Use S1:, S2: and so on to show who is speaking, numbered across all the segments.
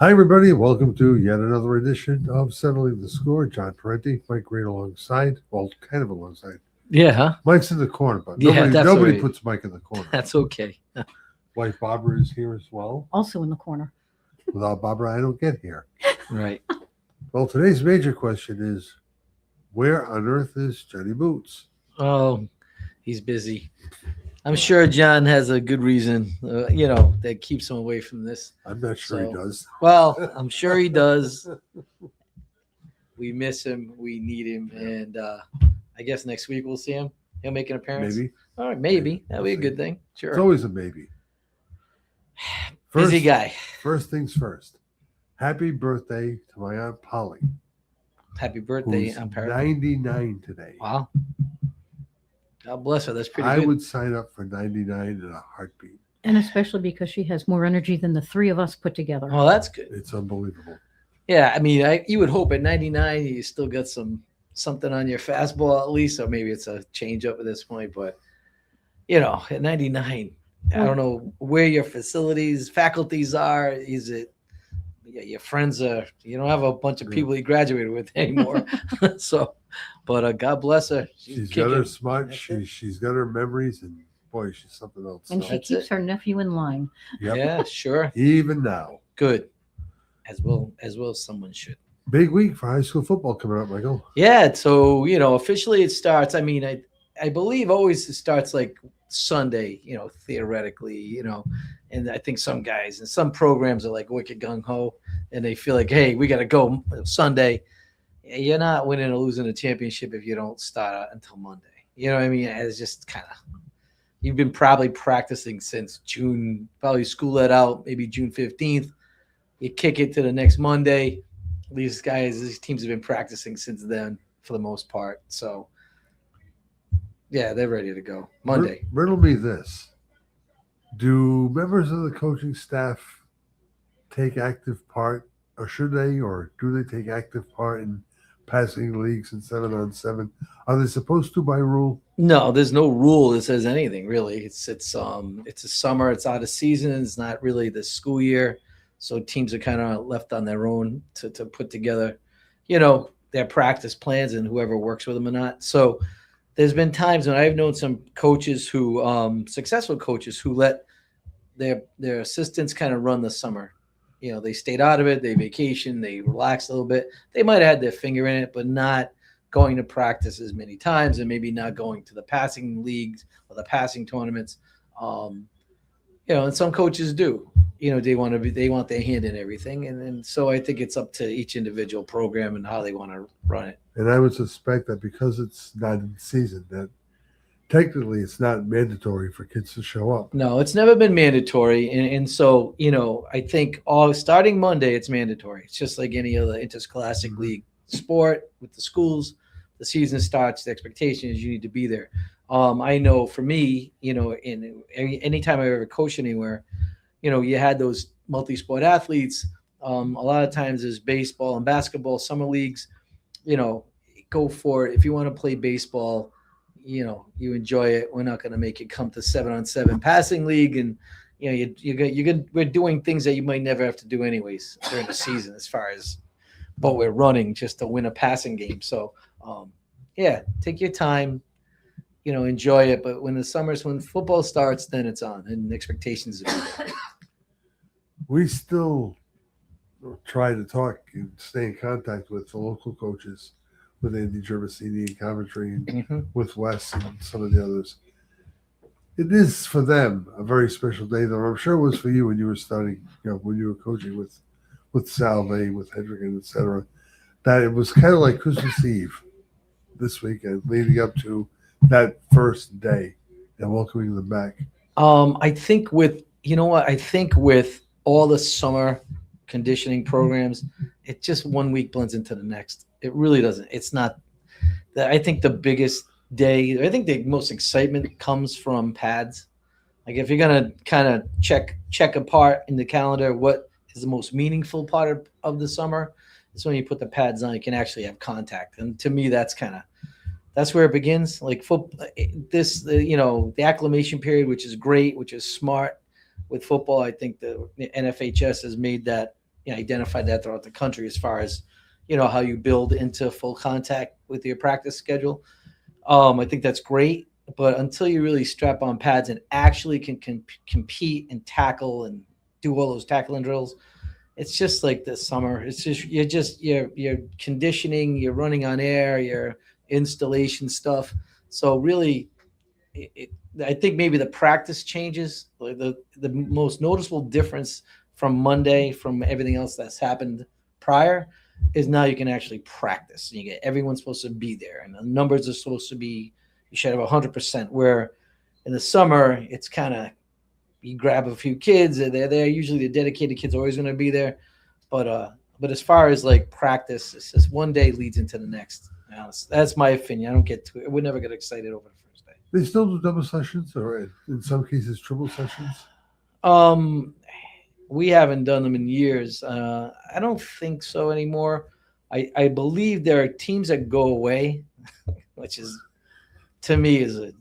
S1: Hi, everybody. Welcome to yet another edition of Settling the Score. John Parenti, Mike Green alongside. Well, kind of alongside.
S2: Yeah, huh?
S1: Mike's in the corner, but
S2: Yeah, that's all
S1: nobody
S2: right.
S1: puts Mike in the corner.
S2: That's okay.
S1: Wife Barbara is here as well.
S3: Also in the corner.
S1: Without Barbara, I don't get here.
S2: Right.
S1: Well, today's major question is, where on earth is Johnny Boots?
S2: Oh, he's busy. I'm sure John has a good reason, that keeps him away from this.
S1: I'm not sure he
S2: So-
S1: does.
S2: Well, I'm sure he does. We miss him. We need him. And I guess next week we'll see him. He'll make an appearance.
S1: Maybe.
S2: All right, maybe. That'll be a good thing. Sure.
S1: It's always a maybe.
S2: Busy guy.
S1: First things first. Happy birthday to my Aunt Polly,
S2: Happy birthday,
S1: who's
S2: Aunt Parrot.
S1: 99 today.
S2: Wow. God bless her. That's pretty
S1: I
S2: good.
S1: would sign up for 99 in a heartbeat.
S3: And especially because she has more energy than the three of us put together.
S2: Oh, that's good.
S1: It's unbelievable.
S2: Yeah, I mean, you would hope at 99 you still got something on your fastball at least, or maybe it's a change up at this point. But at 99, I don't know where your faculties are. Is it your friends are? You don't have a bunch of people you graduated with anymore. So, but God bless her.
S1: She's got her
S2: kicking.
S1: smart.
S2: That's it.
S1: She's got her memories, and boy, she's something else.
S3: And
S1: So,
S3: she
S2: That's
S3: keeps
S2: it.
S3: her nephew in line.
S1: yep.
S2: Yeah, sure.
S1: Even now,
S2: Good. As well someone should.
S1: big week for high school football coming up, Michael.
S2: Yeah, so officially it starts. I mean, I believe always it starts like Sunday, theoretically, and I think some guys and some programs are like wicked gung ho, and they feel like, hey, we got to go Sunday. You're not winning or losing a championship if you don't start out until Monday. You know what I mean? It's just kind of, you've been probably practicing since June, probably school let out, maybe June 15th. You kick it to the next Monday. These teams have been practicing since then for the most part. So, yeah, they're ready to go Monday.
S1: Riddle me this: do members of the coaching staff take active part, or should they, or do they take active part in passing leagues and 7-on-7? Are they supposed to by rule?
S2: No, there's no rule that says anything really. It's a summer. It's out of season. It's not really the school year, so teams are kind of left on their own to put together, their practice plans and whoever works with them or not. So there's been times when I've known some coaches who, successful coaches, who let their assistants kind of run the summer. They stayed out of it. They vacation. They relaxed a little bit. They might have had their finger in it, but not going to practice as many times, and maybe not going to the passing leagues or the passing tournaments. And some coaches do. They want their hand in everything, and so I think it's up to each individual program and how they want to run it.
S1: And I would suspect that because it's not in season, that technically it's not mandatory for kids to show up.
S2: No, it's never been mandatory, and so I think starting Monday it's mandatory. It's just like any other interscholastic league sport with the schools. The season starts. The expectation is you need to be there. I know for me, in anytime I ever coached anywhere, you had those multi-sport athletes. A lot of times there's baseball and basketball, summer leagues. Go for it. If you want to play baseball, you enjoy it. We're not going to make you come to 7-on-7 passing league, and we're doing things that you might never have to do anyways during the season, as far as what we're running just to win a passing game. So, take your time. Enjoy it. But when football starts, then it's on, and expectations are
S1: We still try to talk and stay in contact with the local coaches, with Andy Gervasini and Coventry, and with Wes and some of the others. It is for them a very special day, though. I'm sure it was for you when you were starting, when you were coaching with Salve, with Hedrigan, etc. That it was kind of like Christmas Eve this weekend, leading up to that first day and welcoming them back.
S2: I think with all the summer conditioning programs, it just 1 week blends into the next. It really doesn't. It's not. I think the biggest day. I think the most excitement comes from pads. Like if you're gonna kind of check apart in the calendar what is the most meaningful part of the summer, it's when you put the pads on. You can actually have contact, and to me, that's where it begins. Like the acclimation period, which is great, which is smart with football. I think the NFHS has made that, identified that throughout the country as far as, how you build into full contact with your practice schedule. I think that's great, but until you really strap on pads and actually can compete and tackle and do all those tackling drills, it's just like the summer. It's just you're conditioning, you're running on air, you're installation stuff. So really, I think maybe the practice changes. The most noticeable difference from Monday from everything else that's happened prior is now you can actually practice. And you get everyone's supposed to be there, and the numbers are supposed to be. You should have 100%. Where in the summer it's kind of you grab a few kids, they're there. Usually the dedicated kids are always going to be there, but as far as like practice, it's just one day leads into the next. That's my opinion. I don't get to it. We never get excited over the first day.
S1: They still do double sessions, or in some cases triple sessions.
S2: We haven't done them in years. I don't think so anymore. I believe there are teams that go away, which is to me is a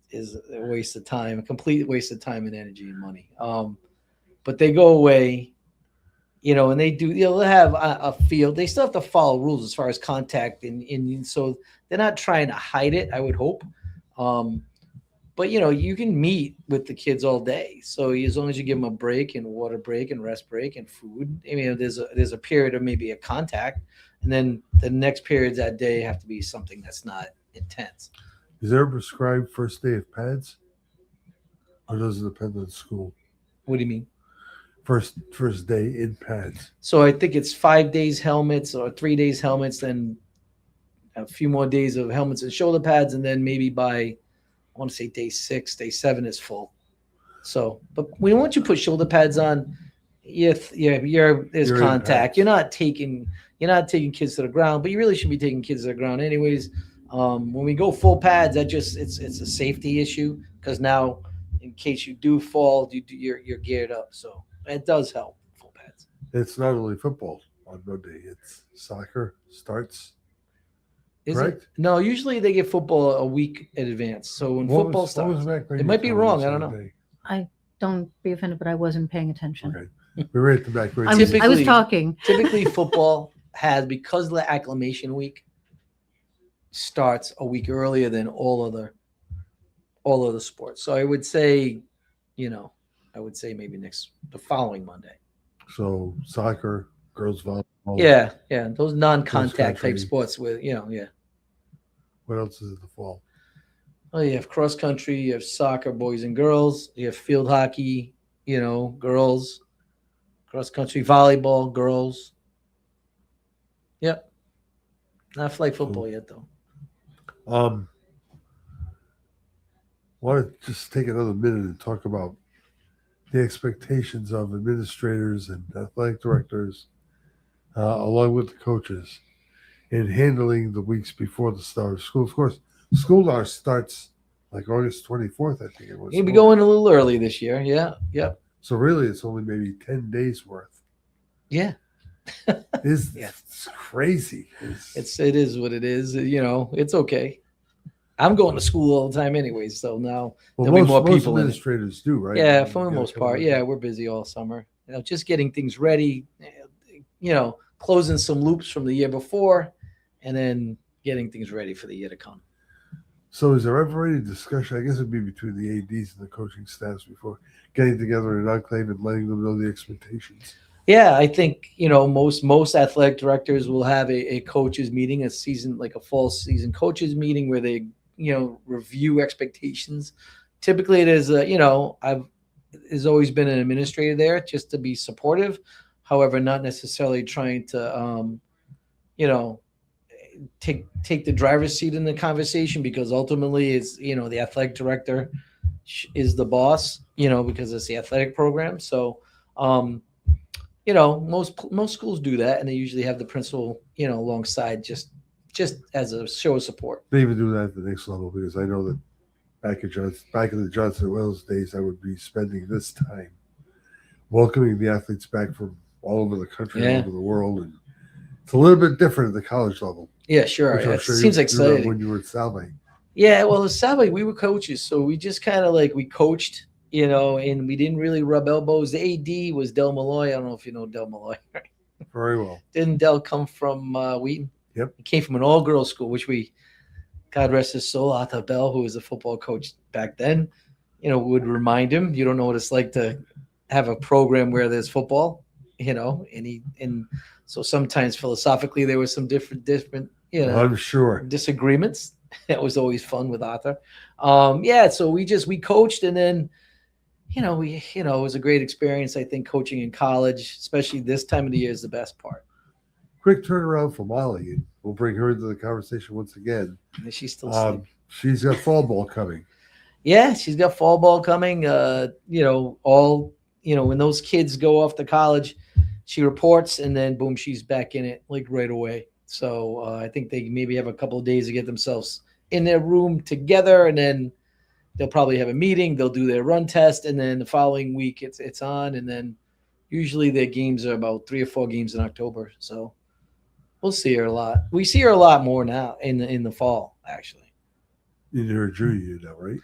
S2: waste of time, a complete waste of time and energy and money. But they go away, and they do. They'll have a field. They still have to follow rules as far as contact, and so they're not trying to hide it. I would hope. But you can meet with the kids all day. So as long as you give them a break and water break and rest break and food, I mean, there's a period of maybe a contact, and then the next periods that day have to be something that's not intense.
S1: Is there a prescribed first day of pads, or does it depend on school?
S2: What do you mean?
S1: First day in pads.
S2: So I think it's 5 days helmets or 3 days helmets, then a few more days of helmets and shoulder pads, and then maybe by I want to say day 6, day 7 is full. So, but once you put shoulder pads on, there's contact. You're not taking kids to the ground, but you really should be taking kids to the ground anyways. When we go full pads, it's a safety issue because now in case you do fall, you're geared up. So it does help, full pads.
S1: It's not only football on Monday; it's soccer starts.
S2: Is
S1: Correct?
S2: it? No, usually they get football a week in advance. So when football starts, it might be wrong. I don't know.
S3: Don't be offended, but I wasn't paying attention.
S1: Okay, we're right at the back.
S3: I was talking.
S2: Typically, football has, because of the acclimation week, starts a week earlier than all other sports. So I would say, maybe the following Monday.
S1: So soccer, girls volleyball.
S2: Yeah, those non-contact type sports with,
S1: What else is in the fall?
S2: Oh, you have cross country, you have soccer, boys and girls, you have field hockey, girls, cross country, volleyball, girls. Yep. Not flag football yet, though.
S1: Want to just take another minute and talk about the expectations of administrators and athletic directors, along with the coaches, in handling the weeks before the start of school. Of course, school now starts like August 24th, I think it was.
S2: You'll be going a little early this year. Yeah. Yep.
S1: So really, it's only maybe 10 days worth.
S2: Yeah.
S1: It's crazy.
S2: It is what it is. It's okay. I'm going to school all the time anyways, so now there'll be more people.
S1: Most administrators do, right?
S2: Yeah, for the most part. Yeah, we're busy all summer. Just getting things ready, closing some loops from the year before, and then getting things ready for the year to come.
S1: So is there ever any discussion, I guess it'd be between the ADs and the coaching staffs before getting together in an enclave and letting them know the expectations?
S2: Yeah, I think, most athletic directors will have a coaches meeting, a fall season coaches meeting where they, review expectations. Typically it is, there's always been an administrator there just to be supportive. However, not necessarily trying to, take the driver's seat in the conversation, because ultimately it's, the athletic director is the boss, because it's the athletic program. So, most schools do that, and they usually have the principal, alongside just just as a show of support.
S1: They even do that at the next level because I know that back in the Johnson Wales days, I would be spending this time welcoming the athletes back from all over the country, all
S2: Yeah.
S1: over the world, and it's a little bit different at the college level.
S2: Yeah, sure.
S1: Which I'm
S2: It
S1: sure
S2: seems
S1: you remember
S2: exciting.
S1: when you were at Salve.
S2: Yeah, well, the Salve, we were coaches, so we just kind of like we coached, and we didn't really rub elbows. The AD was Del Malloy. I don't know if you know Del Malloy.
S1: Very well.
S2: Didn't Del come from Wheaton?
S1: Yep.
S2: He came from an all-girls school, which God rest his soul, Arthur Bell, who was a football coach back then, would remind him, you don't know what it's like to have a program where there's football, and so sometimes philosophically there was some different,
S1: I'm sure.
S2: disagreements. That was always fun with Arthur. So we coached, and then it was a great experience. I think coaching in college, especially this time of the year, is the best part.
S1: Quick turnaround for Molly, and we'll bring her into the conversation once again.
S2: And she's still asleep.
S1: She's got fall ball coming.
S2: Yeah, she's got fall ball coming. When those kids go off to college, she reports, and then boom, she's back in it like right away. So I think they maybe have a couple of days to get themselves in their room together, and then they'll probably have a meeting. They'll do their run test, and then the following week it's on. And then usually their games are about 3 or 4 games in October. So we'll see her a lot. We see her a lot more now in the fall, actually.
S1: You're a junior now, right?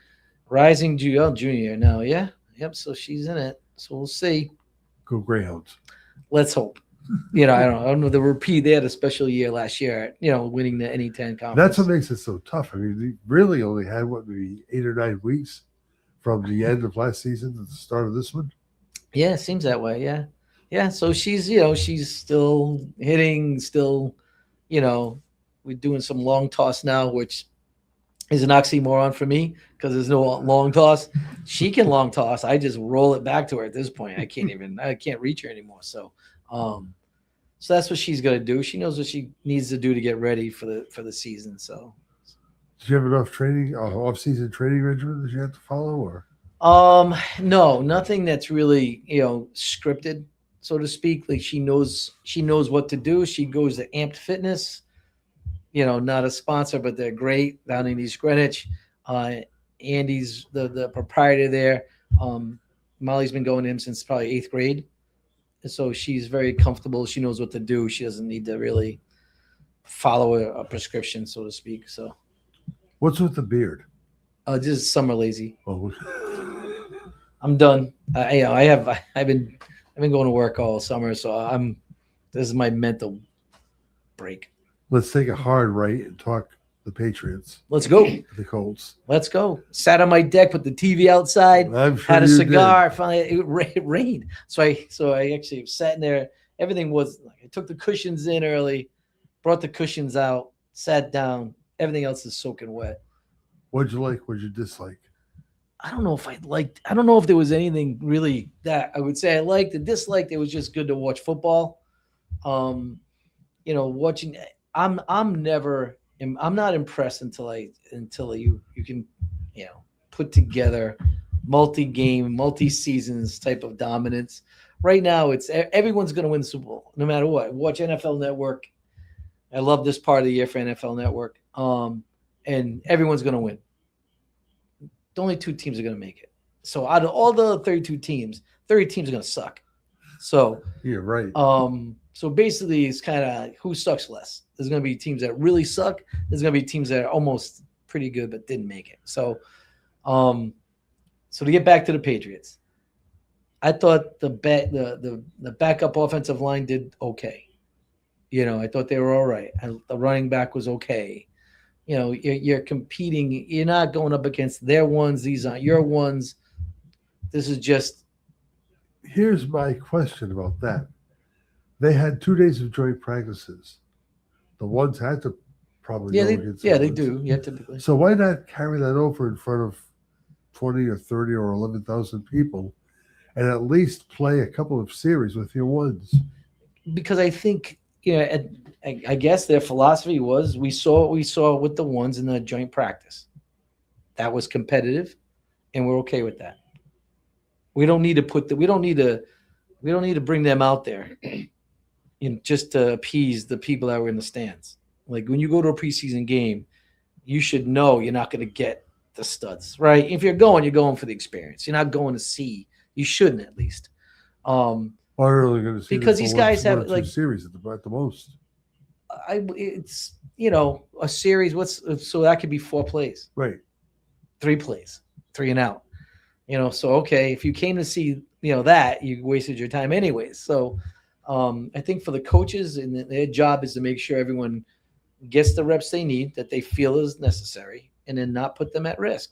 S2: Rising junior now, yeah, yep. So she's in it. So we'll see.
S1: Go Greyhounds.
S2: Let's hope. I don't know. The repeat. They had a special year last year. Winning the NE10 conference.
S1: That's what makes it so tough. I mean, they really only had maybe 8 or 9 weeks from the end of last season to the start of this one.
S2: Yeah, it seems that way. Yeah. So she's still hitting. Still, we're doing some long toss now, which is an oxymoron for me because there's no long toss. She can long toss. I just roll it back to her at this point. I can't reach her anymore. So that's what she's going to do. She knows what she needs to do to get ready for the season. So,
S1: did you have enough training, off-season training regimen that you have to follow, or?
S2: No, nothing that's really scripted, so to speak. Like she knows what to do. She goes to Amped Fitness. Not a sponsor, but they're great down in East Greenwich. Andy's the proprietor there. Molly's been going to him since probably 8th grade. And so she's very comfortable. She knows what to do. She doesn't need to really follow a prescription, so to speak. So
S1: What's with the beard?
S2: Just summer lazy.
S1: Oh,
S2: I'm done. I've been going to work all summer, so this is my mental break.
S1: let's take a hard right and talk the Patriots,
S2: Let's go.
S1: the Colts.
S2: Let's go. Sat on my deck, put the TV outside,
S1: I'm sure
S2: had a
S1: you
S2: cigar. Finally, it rained. So I actually sat in there. Everything was like I took the cushions in early, brought the cushions out, sat down. Everything else is soaking wet.
S1: What'd you like? What'd you dislike?
S2: I don't know if there was anything really that I would say I liked and disliked. It was just good to watch football. Watching. I'm not impressed until you can, put together multi-game, multi-seasons type of dominance. Right now, it's everyone's going to win the Super Bowl no matter what. Watch NFL Network. I love this part of the year for NFL Network. And everyone's going to win. Only 2 teams are going to make it. So out of all the 32 teams, 30 teams are going to suck. So
S1: You're right.
S2: so basically, it's kind of who sucks less. There's going to be teams that really suck. There's going to be teams that are almost pretty good but didn't make it. So, so to get back to the Patriots, I thought the backup offensive line did okay. I thought they were all right. The running back was okay. You're competing. You're not going up against their ones. These aren't your ones. This is just.
S1: Here's my question about that. They had 2 days of joint practices. The ones had to probably go against the
S2: they
S1: ones.
S2: do. Yeah, typically.
S1: So why not carry that over in front of 20 or 30 or 11,000 people and at least play a couple of series with your ones?
S2: Because I think, I guess their philosophy was we saw what we saw with the ones in the joint practice. That was competitive, and we're okay with that. We don't need to bring them out there just to appease the people that were in the stands. Like when you go to a preseason game, you should know you're not going to get the studs, right? If you're going for the experience. You're not going to see. You shouldn't, at least.
S1: Or are they going to see
S2: Because
S1: them
S2: these
S1: for
S2: guys have,
S1: one or two
S2: like-
S1: series at the most?
S2: It's a series. So that could be 4 plays,
S1: Right.
S2: 3 plays, 3 and out. So okay, if you came to see that, you wasted your time anyways. So I think for the coaches, and their job is to make sure everyone gets the reps they need that they feel is necessary, and then not put them at risk.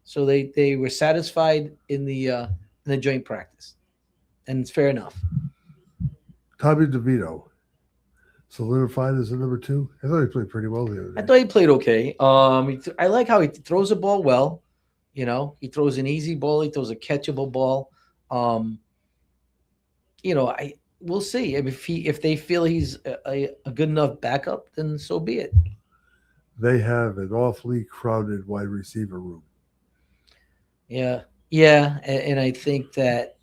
S2: So they were satisfied in the joint practice, and it's fair enough.
S1: Tommy DeVito, solidified as a number 2. I thought he played pretty well the other day.
S2: I thought he played okay. I like how he throws the ball well. He throws an easy ball. He throws a catchable ball. We'll see. I mean, if they feel he's a good enough backup, then so be it.
S1: They have an awfully crowded wide receiver room.
S2: Yeah, and I think that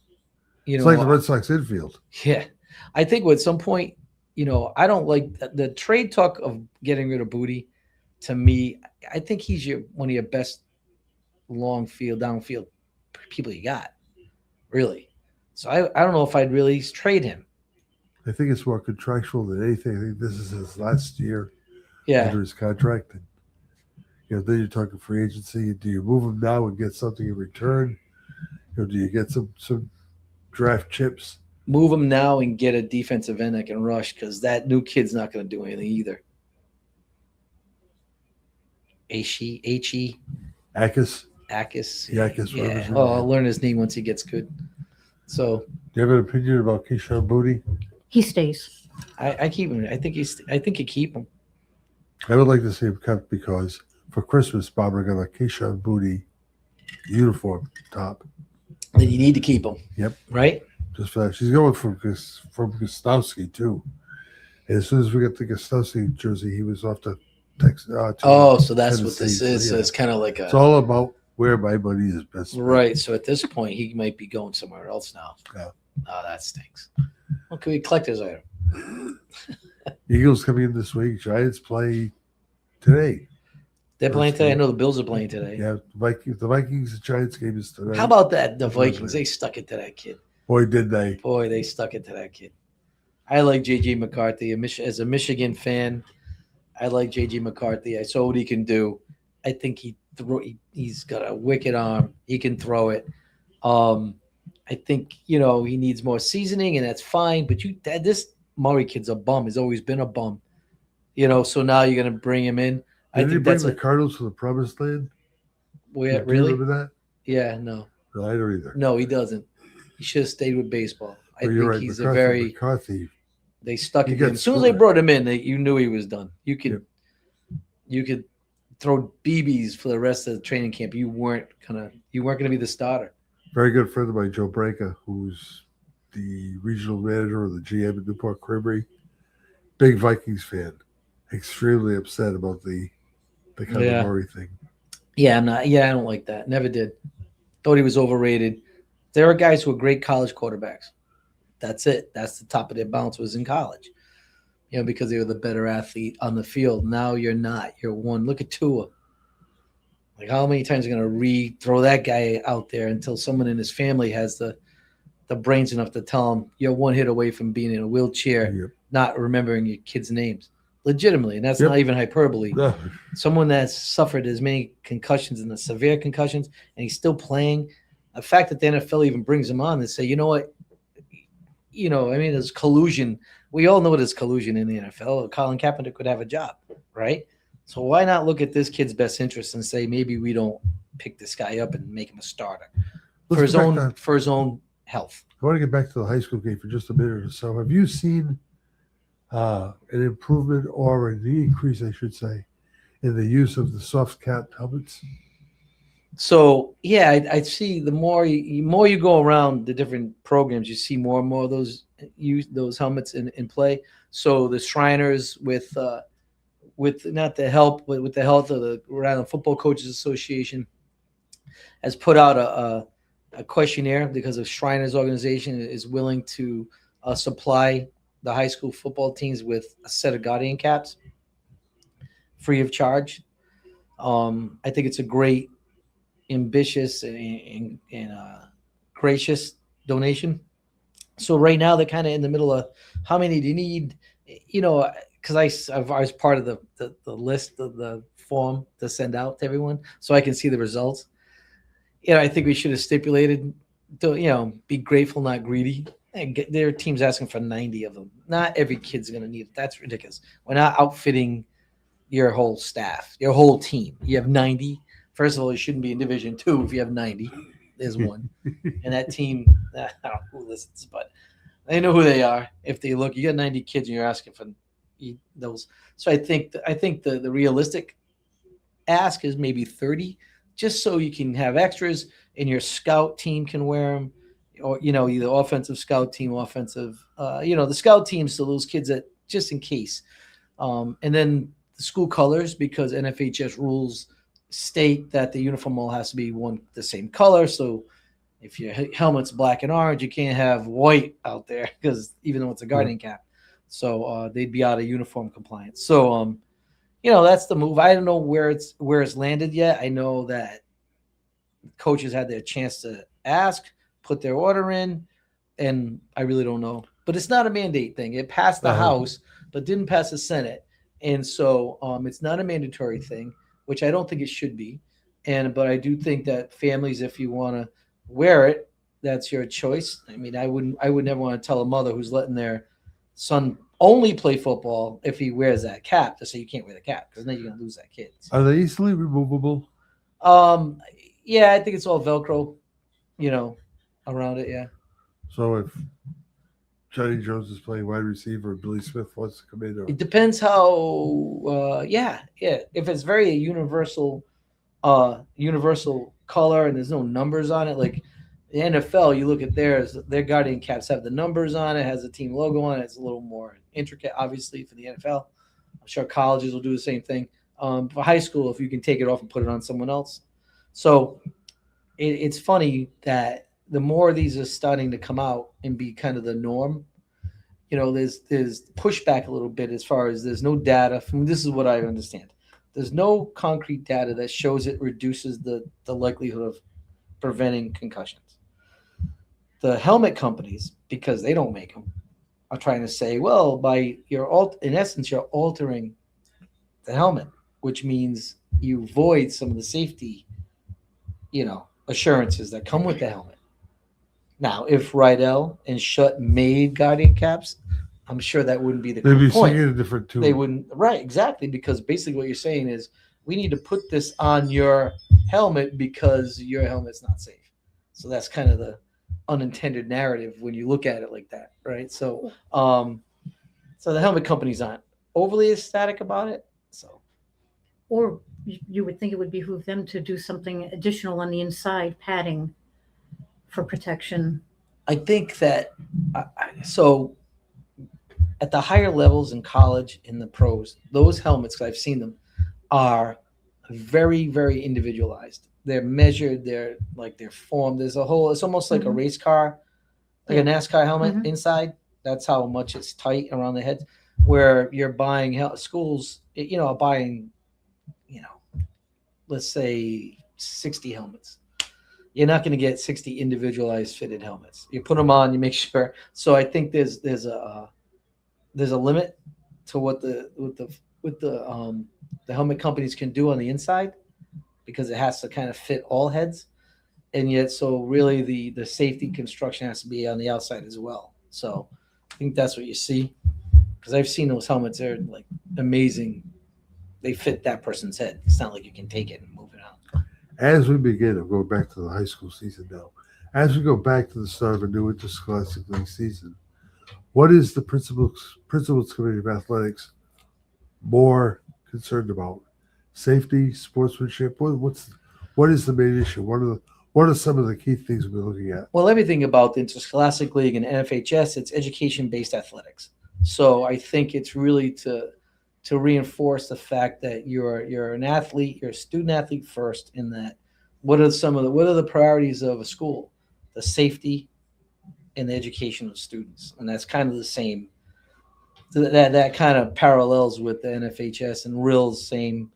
S1: It's like the Red Sox infield.
S2: Yeah, I think at some point, I don't like the trade talk of getting rid of Booty. To me, I think he's one of your best long field, downfield people you got, really. So I don't know if I'd really trade him.
S1: I think it's more contractual than anything. I think this is his last year
S2: Yeah,
S1: under his contract. And, then you're talking free agency. Do you move him now and get something in return? Do you get some draft chips?
S2: move him now and get a defensive end that can rush, because that new kid's not going to do anything either. H-E,
S1: Akis?
S2: Akis.
S1: Yakis,
S2: Yeah.
S1: whatever his name
S2: Oh, I'll
S1: is.
S2: learn his name once he gets good. So
S1: Do you have an opinion about Keyshawn Booty?
S3: He stays.
S2: I keep him. I think you keep him.
S1: I would like to see him kept because for Christmas, Barbara got a Keyshawn Booty uniform top.
S2: Then you need to keep him.
S1: Yep.
S2: Right?
S1: Just for that. She's going from Gostowski, too. And as soon as we got the Gostowski jersey, he was off to Texas.
S2: Oh, so that's what
S1: Tennessee,
S2: this is.
S1: so
S2: So
S1: yeah.
S2: it's kind of like
S1: It's all about where my money is best spent.
S2: right. So at this point, he might be going somewhere else now.
S1: Yeah.
S2: Oh, that stinks. What can we collector's item?
S1: Eagles coming in this week. Giants play today.
S2: They're playing
S1: First
S2: today. I
S1: game.
S2: know the Bills are playing today.
S1: Yeah, the Vikings and Giants game is tonight.
S2: How about that? The
S1: That's what I'm
S2: Vikings,
S1: saying.
S2: they stuck it to that kid.
S1: Boy, did they.
S2: Boy, they stuck it to that kid. I like J.J. McCarthy. As a Michigan fan, I like J.J. McCarthy. I saw what he can do. I think he's got a wicked arm. He can throw it. I think, he needs more seasoning, and that's fine. But this Murray kid's a bum. He's always been a bum. So now you're going to bring him in. I
S1: Did he
S2: think
S1: bring
S2: that's
S1: the Cardinals to the promised land?
S2: yeah,
S1: Do you
S2: really?
S1: remember that?
S2: Yeah, no.
S1: No, I don't either.
S2: No, he doesn't. He should have stayed with baseball. I
S1: But
S2: think
S1: you're right.
S2: he's
S1: McCarthy.
S2: they stuck
S1: He
S2: it to him.
S1: gets
S2: As soon as they
S1: scored.
S2: brought him in, you knew he was done. You could
S1: Yep.
S2: you could throw BBs for the rest of the training camp. You weren't gonna be the starter.
S1: Very good friend of mine, Joe Branca, who's the regional manager of the GM at Newport Creamery. Big Vikings fan. Extremely upset about the Kyler
S2: Yeah.
S1: Murray thing.
S2: Yeah, I'm not. Yeah, I don't like that. Never did. Thought he was overrated. There are guys who are great college quarterbacks. That's it. That's the top of their bounce was in college. Because they were the better athlete on the field. Now you're not. You're one. Look at Tua. Like, how many times are you going to throw that guy out there until someone in his family has the brains enough to tell him you're one hit away from being in a wheelchair,
S1: Yep.
S2: not remembering your kids' names. Legitimately. And that's
S1: Yep.
S2: not even hyperbole.
S1: No,
S2: Someone that's suffered as many concussions and the severe concussions, and he's still playing. The fact that the NFL even brings him on and say, you know what, there's collusion. We all know there's collusion in the NFL. Colin Kaepernick could have a job, right? So why not look at this kid's best interest and say maybe we don't pick this guy up and make him a starter for
S1: Let's
S2: his
S1: get back
S2: for his own health?
S1: I want to get back to the high school game for just a minute or so. Have you seen an improvement or an increase, I should say, in the use of the soft cap helmets?
S2: So yeah, I see the more you go around the different programs, you see more and more of those helmets in play. So the Shriners with not the help, but with the help of the Rhode Island Football Coaches Association has put out a questionnaire because the Shriners organization is willing to supply the high school football teams with a set of Guardian caps. free of charge. I think it's a great, ambitious, and gracious donation. So right now they're kind of in the middle of how many do you need? You know, because I was part of the list of the form to send out to everyone, so I can see the results. I think we should have stipulated, be grateful, not greedy. And their team's asking for 90 of them. Not every kid's going to need it. That's ridiculous. We're not outfitting your whole staff, your whole team. You have 90. First of all, you shouldn't be in Division Two if you have 90. There's one. And that team, I don't know who listens, but they know who they are. If they look, you got 90 kids and you're asking for those. So I think the realistic ask is maybe 30, just so you can have extras and your scout team can wear them, or either offensive scout team, offensive, the scout teams, so those kids that just in case, and then the school colors, because NFHS rules state that the uniform all has to be the same color. So if your helmet's black and orange, you can't have white out there, because even though it's a guardian cap, so they'd be out of uniform compliance. So that's the move. I don't know where it's landed yet. I know that coaches had their chance to ask, put their order in, and I really don't know. But it's not a mandate thing. It passed the House, but didn't pass the Senate, and so it's not a mandatory thing, which I don't think it should be. But I do think that families, if you want to wear it, that's your choice. I mean, I would never want to tell a mother who's letting their son only play football if he wears that cap to say you can't wear the cap, because then you're going to lose that kid.
S1: Are they easily removable?
S2: Yeah, I think it's all Velcro, around it. Yeah.
S1: So if Johnny Jones is playing wide receiver, Billy Smith wants to come in,
S2: It depends how. Yeah. If it's very universal color and there's no numbers on it, like the NFL, you look at theirs, their guardian caps have the numbers on it, has the team logo on it. It's a little more intricate, obviously, for the NFL. I'm sure colleges will do the same thing. For high school, if you can take it off and put it on someone else. So it's funny that the more these are starting to come out and be kind of the norm, there's pushback a little bit as far as there's no data from, this is what I understand. There's no concrete data that shows it reduces the likelihood of preventing concussions. The helmet companies, because they don't make them, are trying to say, well, in essence, you're altering the helmet, which means you void some of the safety, assurances that come with the helmet. Now, if Rydell and Schutt made guardian caps, I'm sure that wouldn't be the
S1: they'd be
S2: point.
S1: singing a different tune.
S2: They wouldn't, right? Exactly, because basically what you're saying is we need to put this on your helmet because your helmet's not safe. So that's kind of the unintended narrative when you look at it like that, right? So, so the helmet companies aren't overly ecstatic about it. So,
S3: Or you would think it would behoove them to do something additional on the inside, padding for protection.
S2: I think that so at the higher levels in college, in the pros, those helmets, 'cause I've seen them, are very, very individualized. They're measured. They're formed. There's it's almost like a race car, like a NASCAR helmet inside. That's how much it's tight around the head. Where you're buying schools, are buying, let's say 60 helmets. You're not going to get 60 individualized fitted helmets. You put them on, you make sure. So I think there's a limit to what the helmet companies can do on the inside, because it has to kind of fit all heads. And yet, so really the safety construction has to be on the outside as well. So I think that's what you see, because I've seen those helmets. They're like amazing. They fit that person's head. It's not like you can take it and move it out.
S1: As we begin, I'm going back to the high school season now. As we go back to the start of a new interscholastic league season, what is the principals committee of athletics more concerned about? Safety, sportsmanship. What is the main issue? What are some of the key things we're looking at?
S2: Well, everything about the Interscholastic League and NFHS, it's education-based athletics. So I think it's really to reinforce the fact that you're an athlete, you're a student athlete first. In that, what are the priorities of a school? The safety and the education of students, and that's kind of the same So that kind of parallels with the NFHS and RIL's same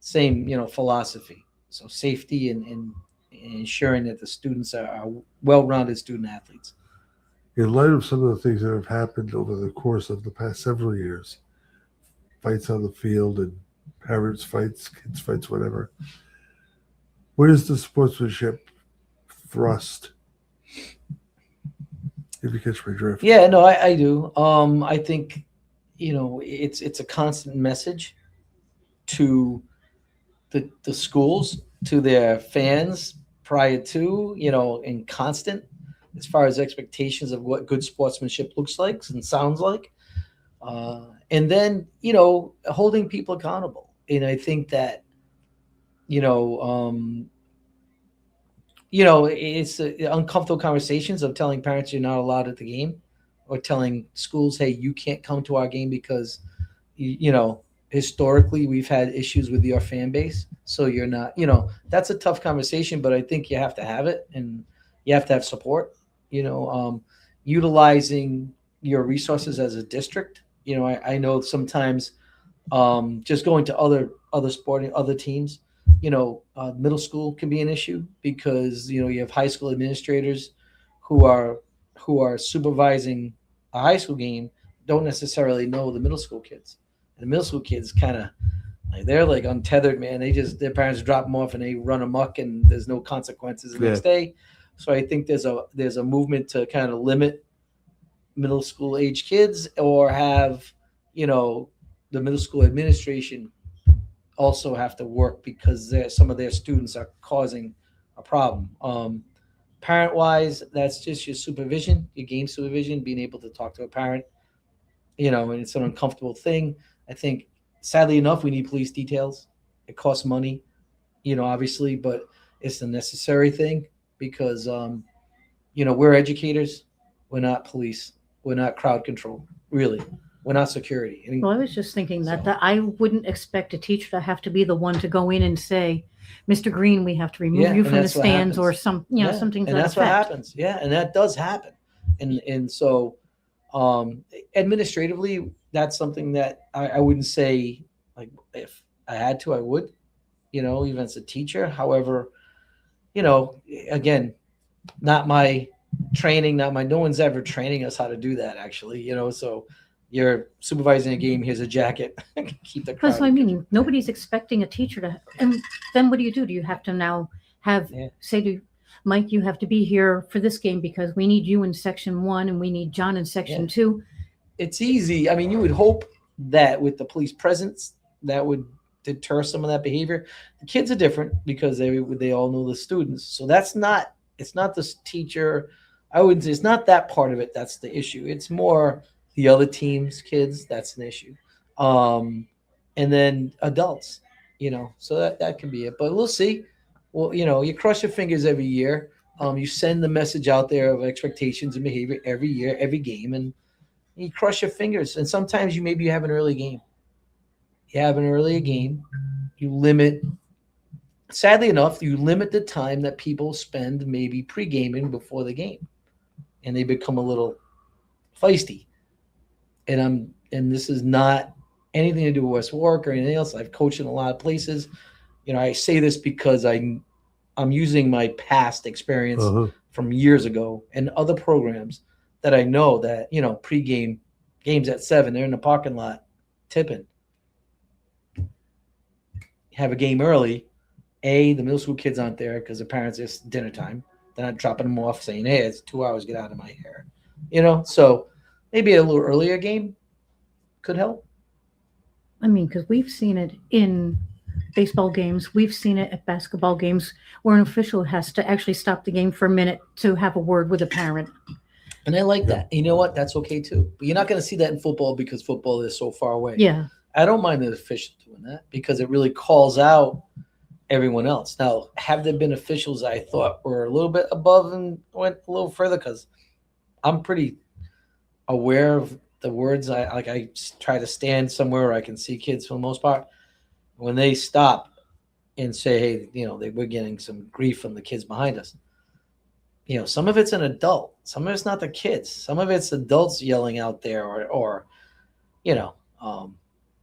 S2: philosophy. So safety and ensuring that the students are well-rounded student athletes.
S1: In light of some of the things that have happened over the course of the past several years, fights on the field and parents fights, kids fights, whatever, where's the sportsmanship thrust? If you catch my drift.
S2: Yeah, no, I do. I think, it's a constant message to the schools, to their fans prior to, and constant as far as expectations of what good sportsmanship looks like and sounds like. And then, holding people accountable. And I think that, it's uncomfortable conversations of telling parents you're not allowed at the game, or telling schools, hey, you can't come to our game because, historically we've had issues with your fan base. So you're not, that's a tough conversation, but I think you have to have it, and you have to have support, utilizing your resources as a district. I know sometimes just going to other teams, middle school can be an issue because, you have high school administrators who are supervising a high school game, don't necessarily know the middle school kids. And the middle school kids kind of they're like untethered, man. Their parents drop them off and they run amok, and there's no consequences the next day. So I think there's a movement to kind of limit middle school age kids, or have, the middle school administration also have to work because some of their students are causing a problem. Parent wise, that's just your supervision, your game supervision, being able to talk to a parent, and it's an uncomfortable thing. I think, sadly enough, we need police details. It costs money, obviously, but it's a necessary thing because, we're educators. We're not police. We're not crowd control, really. We're not security. I mean,
S3: Well, I was just thinking that I wouldn't expect a teacher to have to be the one to go in and say, Mr. Green, we have to remove
S2: Yeah,
S3: you
S2: and
S3: from the
S2: that's what
S3: stands, or
S2: happens.
S3: something to
S2: and
S3: that
S2: that's what
S3: effect.
S2: happens. Yeah, and that does happen. And so, administratively, that's something that I wouldn't say, like, if I had to, I would, even as a teacher. However, again, not my training, no one's ever training us how to do that, actually, so you're supervising a game, here's a jacket, keep the crowd.
S3: Because, I mean, nobody's expecting a teacher to, and then what do? Do you have to now say to Mike, you have to be here for this game because we need you in section 1 and we need John in section 2?
S2: It's easy. I mean, you would hope that with the police presence, that would deter some of that behavior. The kids are different because they all know the students. So it's not the teacher. I would say it's not that part of it that's the issue. It's more the other team's kids. That's an issue. And then adults, so that can be it. But we'll see. Well, you cross your fingers every year. You send the message out there of expectations and behavior every year, every game, and you cross your fingers. And sometimes you have an early game. You have an earlier game. Sadly enough, you limit the time that people spend maybe pre-gaming before the game, and they become a little feisty. And this is not anything to do with West Warwick or anything else. I've coached in a lot of places. I say this because I'm using my past experience from years ago and other programs that I know that, pre-game games at 7, they're in the parking lot tipping. Have a game early. The middle school kids aren't there because the parents, it's dinner time. They're not dropping them off saying, hey, it's 2 hours, get out of my hair. So maybe a little earlier game could help.
S3: I mean, because we've seen it in baseball games. We've seen it at basketball games where an official has to actually stop the game for a minute to have a word with a parent.
S2: And I like that. You know what? That's okay too. But you're not going to see that in football because football is so far away.
S3: Yeah.
S2: I don't mind the official doing that because it really calls out everyone else. Now, have there been officials I thought were a little bit above and went a little further? Because I'm pretty aware of the words. I try to stand somewhere where I can see kids for the most part. When they stop and say, hey, we're getting some grief from the kids behind us. Some of it's an adult. Some of it's not the kids. Some of it's adults yelling out there or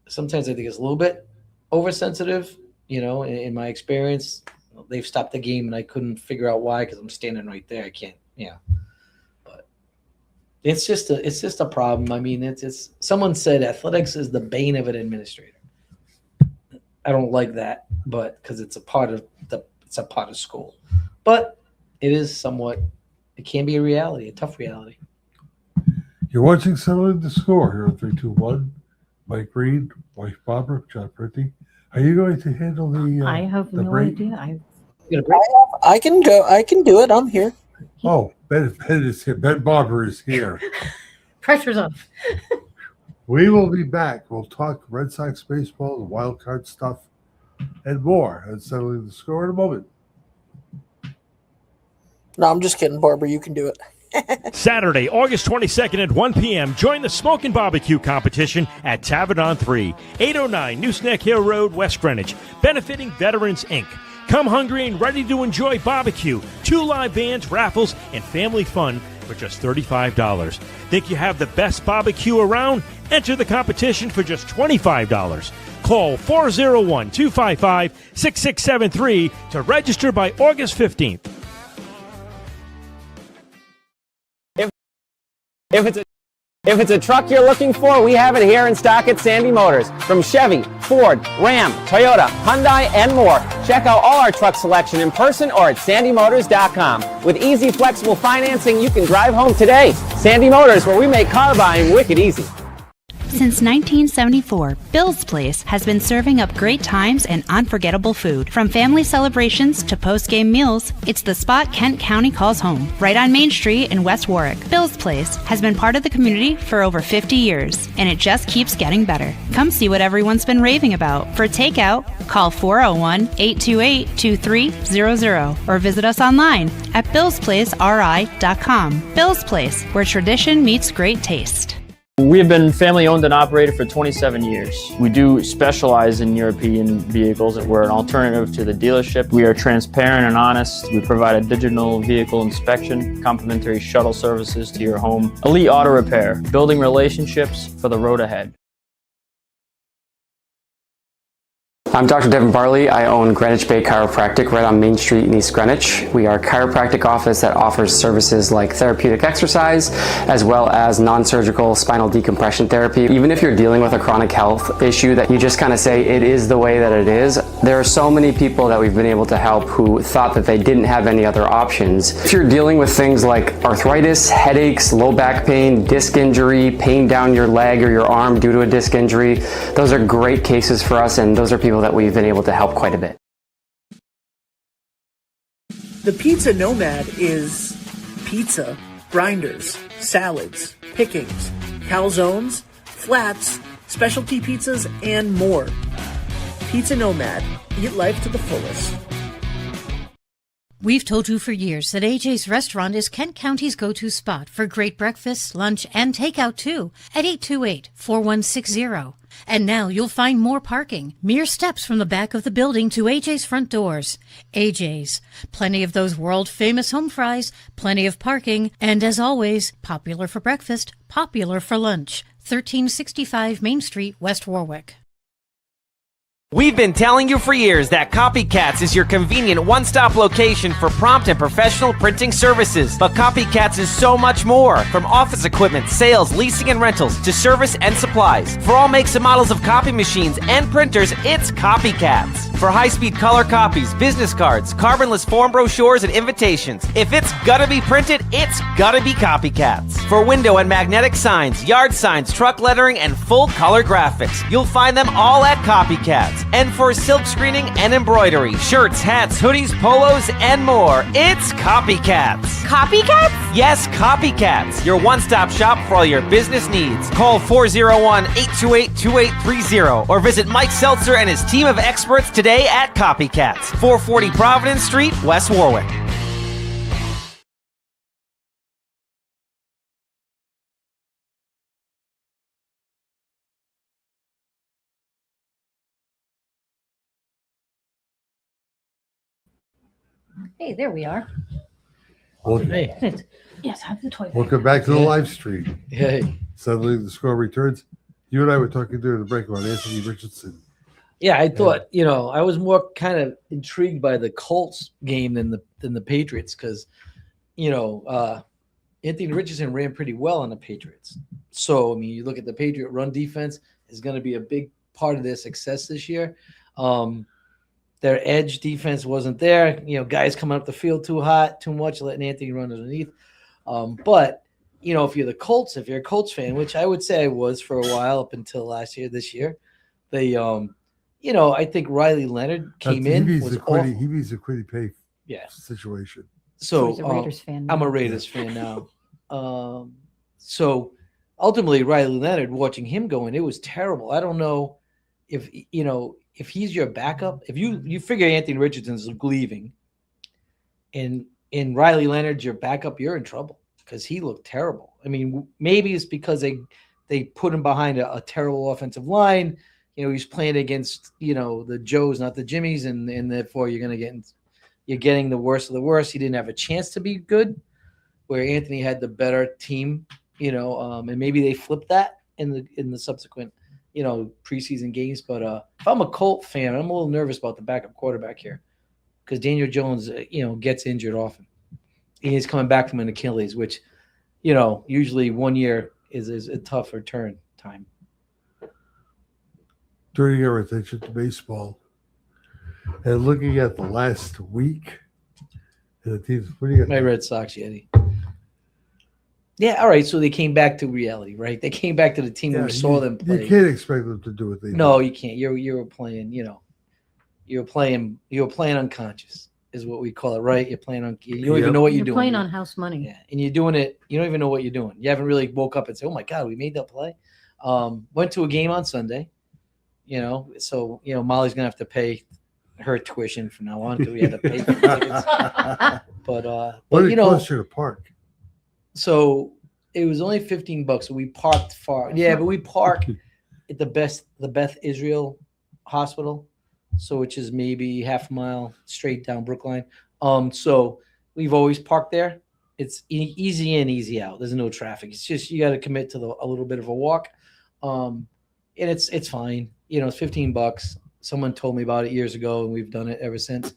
S2: sometimes I think it's a little bit oversensitive. In my experience, they've stopped the game and I couldn't figure out why because I'm standing right there. I can't. Yeah, but it's just a problem. I mean, it's someone said athletics is the bane of an administrator. I don't like that, but because it's a part of school, but it is somewhat. It can be a reality, a tough reality.
S1: You're watching Settling the Score here on 321. Mike Green, wife Barbara, John Pritty. Are you going to handle the?
S3: I have
S1: the
S3: no
S1: break?
S3: idea.
S4: I can go. I can do it. I'm here.
S1: Oh, Ben is here. Ben Barber is here.
S3: Pressure's off.
S1: We will be back. We'll talk Red Sox baseball, the wild card stuff, and more. And Settling the Score in a moment.
S4: No, I'm just kidding, Barbara. You can do it.
S5: Saturday, August 22nd at 1 p.m., join the Smoke and Barbecue competition at Tavern on 3, 809 Nooseneck Hill Road, West Greenwich, benefiting Veterans, Inc. Come hungry and ready to enjoy barbecue, 2 live bands, raffles, and family fun for just $35. Think you have the best barbecue around? Enter the competition for just $25. Call 401-255-6673 to register by August 15th.
S6: If it's a truck you're looking for, we have it here in stock at Sandy Motors. From Chevy, Ford, Ram, Toyota, Hyundai, and more. Check out all our truck selection in person or at sandymotors.com. With easy, flexible financing, you can drive home today. Sandy Motors, where we make car buying wicked easy.
S7: Since 1974, Bill's Place has been serving up great times and unforgettable food. From family celebrations to post-game meals, it's the spot Kent County calls home, right on Main Street in West Warwick. Bill's Place has been part of the community for over 50 years, and it just keeps getting better. Come see what everyone's been raving about. For takeout, call 401-828-2300 or visit us online at billsplaceri.com. Bill's Place, where tradition meets great taste.
S8: We have been family owned and operated for 27 years. We do specialize in European vehicles. We're an alternative to the dealership. We are transparent and honest. We provide a digital vehicle inspection, complimentary shuttle services to your home, elite auto repair, building relationships for the road ahead.
S9: I'm Dr. Devin Barley. I own Greenwich Bay Chiropractic right on Main Street in East Greenwich. We are a chiropractic office that offers services like therapeutic exercise, as well as non-surgical spinal decompression therapy. Even if you're dealing with a chronic health issue that you just kind of say it is the way that it is, there are so many people that we've been able to help who thought that they didn't have any other options. If you're dealing with things like arthritis, headaches, low back pain, disc injury, pain down your leg or your arm due to a disc injury, those are great cases for us, and those are people that we've been able to help quite a bit.
S10: The Pizza Nomad is pizza, grinders, salads, pickings, calzones, flats, specialty pizzas, and more. Pizza Nomad. Eat life to the fullest.
S3: We've told you for years that AJ's Restaurant is Kent County's go-to spot for great breakfast, lunch, and takeout too at 828-4160. And now you'll find more parking, mere steps from the back of the building to AJ's front doors. AJ's. Plenty of those world-famous home fries, plenty of parking, and as always, popular for breakfast, popular for lunch. 1365 Main Street, West Warwick.
S6: We've been telling you for years that Copycats is your convenient one-stop location for prompt and professional printing services. But Copycats is so much more. From office equipment, sales, leasing, and rentals to service and supplies. For all makes and models of copy machines and printers, it's Copycats. For high-speed color copies, business cards, carbonless form brochures, and invitations. If it's gotta be printed, it's gotta be Copycats. For window and magnetic signs, yard signs, truck lettering, and full-color graphics, you'll find them all at Copycats. And for silk screening and embroidery, shirts, hats, hoodies, polos, and more, it's Copycats.
S11: Copycats?
S6: Yes, Copycats, your one-stop shop for all your business needs. Call 401-828-2830 or visit Mike Seltzer and his team of experts today at Copycats, 440 Providence Street, West Warwick.
S3: Hey, there we are.
S2: Hey.
S3: Yes, have the toy.
S1: Welcome back to the live stream.
S2: Hey.
S1: Suddenly the Score returns. You and I were talking during the break about Anthony Richardson.
S2: Yeah, I thought, I was more kind of intrigued by the Colts game than the Patriots because, Anthony Richardson ran pretty well on the Patriots. So, I mean, you look at the Patriot run defense is going to be a big part of their success this year. Their edge defense wasn't there. Guys coming up the field too hot, too much, letting Anthony run underneath. But, if you're the Colts, if you're a Colts fan, which I would say I was for a while up until this year, they I think Riley Leonard came in.
S1: He needs a Quiddy Pay situation.
S2: So
S11: he's a Raiders fan now.
S2: I'm a Raiders fan now. So ultimately, Riley Leonard, watching him going, it was terrible. I don't know if he's your backup. If you figure Anthony Richardson's leaving, and Riley Leonard's your backup, you're in trouble because he looked terrible. I mean, maybe it's because they put him behind a terrible offensive line. He's playing against, the Joes, not the Jimmies, and therefore you're getting the worst of the worst. He didn't have a chance to be good, where Anthony had the better team, and maybe they flipped that in the subsequent, preseason games. But if I'm a Colt fan, I'm a little nervous about the backup quarterback here because Daniel Jones, gets injured often. He's coming back from an Achilles, which, usually 1 year is a tough return time.
S1: Turning our attention to baseball and looking at the last week and the teams. What do you got?
S2: My Red Sox, Yeti. Yeah, all right. So they came back to reality, right? They came back to the team we saw them play.
S1: You can't expect them to do what they do.
S2: No, you can't. You were playing. You were playing unconscious, is what we call it, right? You're playing on. You don't even know what you're doing.
S11: Playing on house money.
S2: Yeah, and you're doing it. You don't even know what you're doing. You haven't really woke up and say, "Oh my God, we made that play." Went to a game on Sunday. So Molly's gonna have to pay her tuition from now on because we had to pay for the tickets. But
S1: what did it cost you to park?
S2: So it was only $15. So we parked far. Yeah, but we parked at the Beth Israel Hospital, so which is maybe half a mile straight down Brookline. So we've always parked there. It's easy in, easy out. There's no traffic. It's just you got to commit to a little bit of a walk, and it's fine. It's $15. Someone told me about it years ago, and we've done it ever since.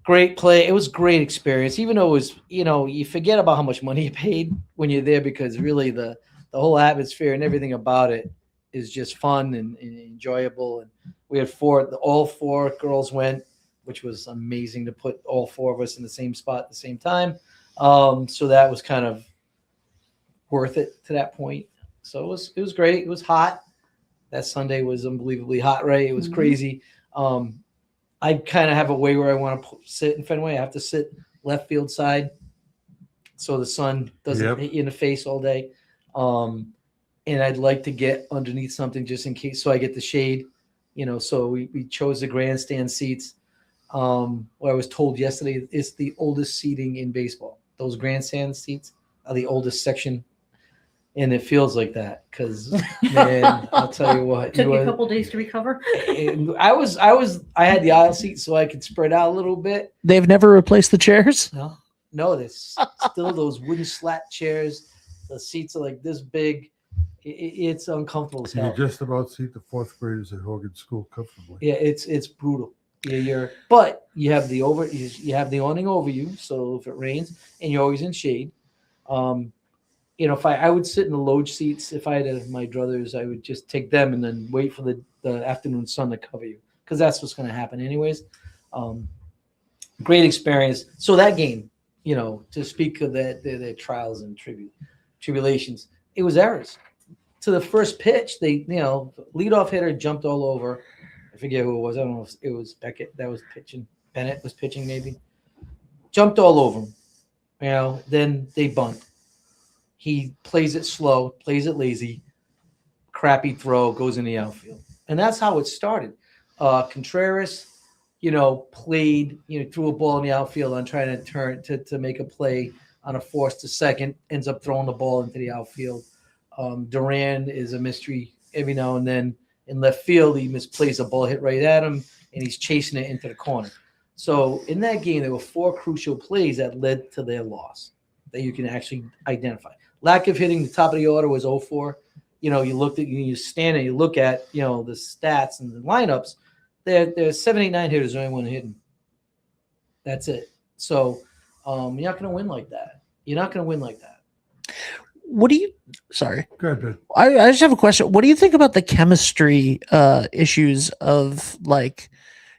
S2: Great play. It was a great experience, even though it was, you forget about how much money you paid when you're there because really the whole atmosphere and everything about it is just fun and enjoyable. And we had all four girls went, which was amazing to put all four of us in the same spot at the same time. So that was kind of worth it to that point. So it was great. It was hot. That Sunday was unbelievably hot, right? It was crazy. I kind of have a way where I want to sit in Fenway. I have to sit left field side so the sun doesn't hit you in the face all day. And I'd like to get underneath something just in case, so I get the shade. So we chose the grandstand seats. What I was told yesterday is the oldest seating in baseball. Those grandstand seats are the oldest section. And it feels like that because, man, I'll tell you what.
S11: Took you a couple days to recover.
S2: I had the aisle seat so I could spread out a little bit.
S10: They've never replaced the chairs?
S2: No, there's still those wooden slat chairs. The seats are like this big. It's uncomfortable as hell.
S1: You just about seat the fourth graders at Hogan School comfortably.
S2: Yeah, it's brutal. Yeah, but you have the awning over you, so if it rains, and you're always in shade. If I would sit in the loge seats, if I had my druthers, I would just take them and then wait for the afternoon sun to cover you because that's what's going to happen anyways. Great experience. So that game, to speak of their trials and tribulations, it was errors. To the first pitch, they, leadoff hitter jumped all over. I forget who it was. I don't know if it was Beckett that was pitching. Bennett was pitching maybe. Jumped all over him. Then they bunt. He plays it slow, plays it lazy, crappy throw, goes in the outfield. And that's how it started. Contreras, played, threw a ball in the outfield on trying to turn to make a play on a force to second, ends up throwing the ball into the outfield. Duran is a mystery every now and then. In left field, he misplays a ball hit right at him, and he's chasing it into the corner. So in that game, there were 4 crucial plays that led to their loss that you can actually identify. Lack of hitting the top of the order was 0-4. you stand and you look at, the stats and the lineups. There's 7, 8, 9 hitters, only one hitting. That's it. So you're not going to win like that. You're not going to win like that.
S12: What do you? Sorry.
S1: Go ahead, Ben.
S12: I just have a question. What do you think about the chemistry issues of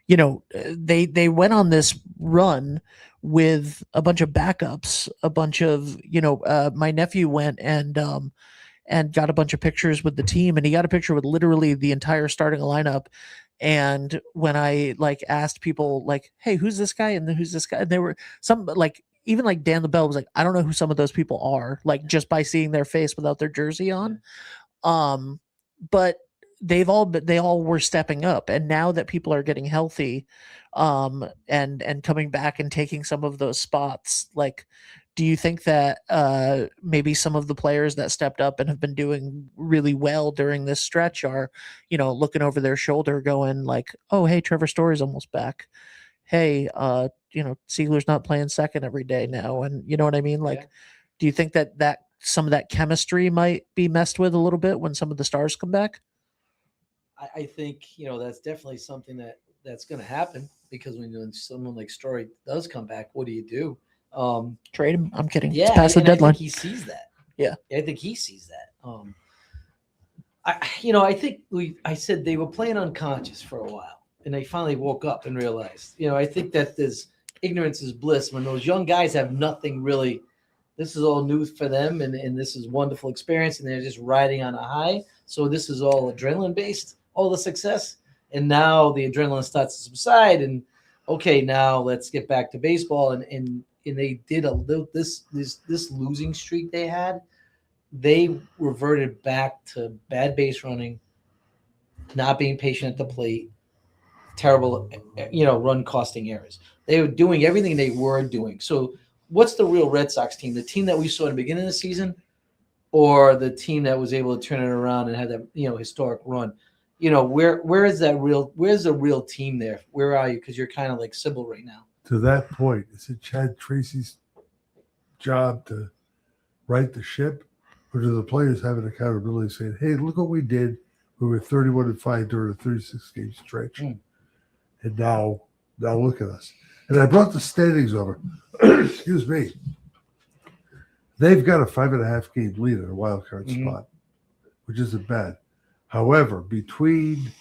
S12: they went on this run with a bunch of backups, a bunch of my nephew went and got a bunch of pictures with the team, and he got a picture with literally the entire starting lineup. And when I asked people hey, who's this guy and who's this guy, and there were some even Dan LaBelle was I don't know who some of those people are, just by seeing their face without their jersey on. But they all were stepping up, and now that people are getting healthy, and coming back and taking some of those spots, do you think that maybe some of the players that stepped up and have been doing really well during this stretch are, looking over their shoulder going oh, hey, Trevor Story's almost back. Hey, Siegler's not playing second every day now. And you know what I mean? Do you think that some of that chemistry might be messed with a little bit when some of the stars come back?
S2: I think, that's definitely something that's going to happen, because when someone like Story does come back, what do you do?
S12: Trade him. I'm kidding.
S2: Yeah,
S12: it's past the deadline.
S2: I think he sees that.
S12: Yeah,
S2: I think he sees that. I think I said they were playing unconscious for a while, and they finally woke up and realized. I think that there's ignorance is bliss when those young guys have nothing really. This is all new for them, and this is wonderful experience, and they're just riding on a high. So this is all adrenaline based, all the success, and now the adrenaline starts to subside, and okay, now let's get back to baseball, and they did this losing streak they had. They reverted back to bad base running, not being patient at the plate, terrible, run costing errors. They were doing everything they were doing. So what's the real Red Sox team? The team that we saw in the beginning of the season, or the team that was able to turn it around and had that historic run? Where's the real team there? Where are you? Because you're kind of like Sybil right now.
S1: To that point, is it Chad Tracy's job to right the ship, or do the players have an accountability saying, hey, look what we did. We were 31-5 during a 36-game stretch. And now look at us. And I brought the standings over. Excuse me. They've got a 5.5 game lead in a wild card spot, which isn't bad. However, between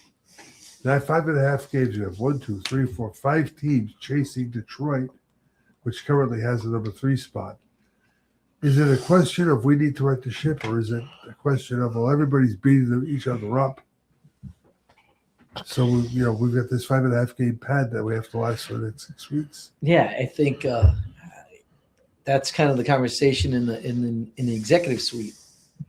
S1: that 5.5 games, you have 1, 2, 3, 4, 5 teams chasing Detroit, which currently has the number 3 spot. Is it a question of we need to right the ship, or is it a question of, well, everybody's beating each other up? So, we've got this 5.5 game pad that we have to last for the next 6 weeks.
S2: Yeah, I think that's kind of the conversation in the executive suite.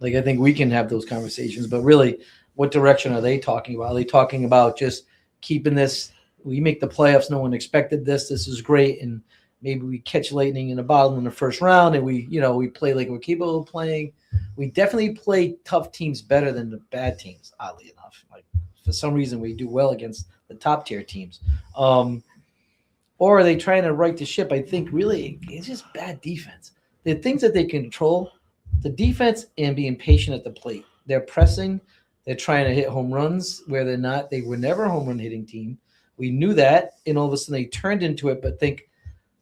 S2: I think we can have those conversations, but really, what direction are they talking about? Are they talking about just keeping this? We make the playoffs. No one expected this. This is great, and maybe we catch lightning in a bottle in the first round, and we play like we're capable of playing. We definitely play tough teams better than the bad teams. Oddly enough, for some reason we do well against the top tier teams. Or are they trying to right the ship? I think really it's just bad defense. The things that they control, the defense and being patient at the plate. They're pressing. They're trying to hit home runs where they're not. They were never a home run hitting team. We knew that, and all of a sudden they turned into it. But think